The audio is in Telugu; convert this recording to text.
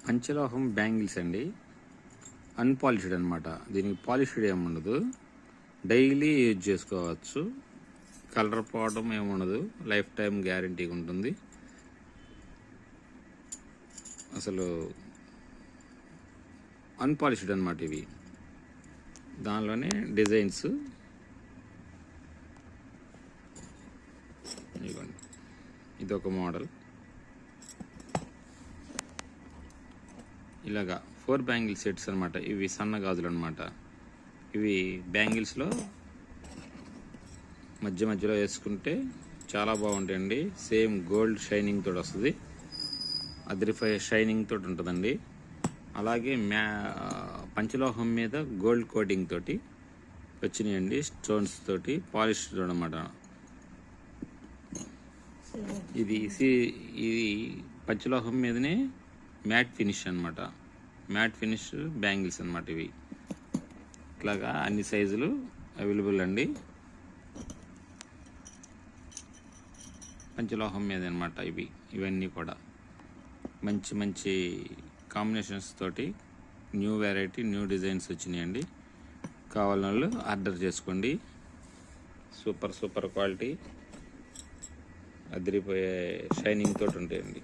పంచలోహం బ్యాంగిల్స్ అండి. అన్పాలిష్డ్ అనమాట. దీనికి పాలిష్డ్ ఏముండదు, డైలీ యూజ్ చేసుకోవచ్చు. కలర్ పోవడం ఏముండదు, లైఫ్ టైం గ్యారంటీ ఉంటుంది. అసలు అన్పాలిష్డ్ అనమాట ఇవి. దానిలోనే డిజైన్స్ ఇవ్వండి. ఇదొక మోడల్. ఇలాగా 4 బ్యాంగిల్ సెట్స్ అనమాట. ఇవి సన్న గాజులు అనమాట. ఇవి బ్యాంగిల్స్లో మధ్యలో వేసుకుంటే చాలా బాగుంటాయండి. సేమ్ గోల్డ్ షైనింగ్ తోటి వస్తుంది, అదిరిఫై షైనింగ్ తోటి ఉంటుందండి. అలాగే పంచలోహం మీద గోల్డ్ కోటింగ్ తోటి వచ్చినాయండి, స్టోన్స్ తోటి పాలిష్ అనమాట. ఇది పంచలోహం మీదనే మ్యాట్ ఫినిష్ అనమాట. మ్యాట్ ఫినిష్ బ్యాంగిల్స్ అనమాట ఇవి. ఇట్లాగా అన్ని సైజులు అవైలబుల్ అండి. పంచలోహం మీద అనమాట ఇవన్నీ కూడా మంచి కాంబినేషన్స్ తోటి న్యూ వెరైటీ, న్యూ డిజైన్స్ వచ్చినాయండి. కావాలని వాళ్ళు ఆర్డర్ చేసుకోండి. సూపర్ క్వాలిటీ, అదిరిపోయే షైనింగ్ తోటి ఉంటాయండి.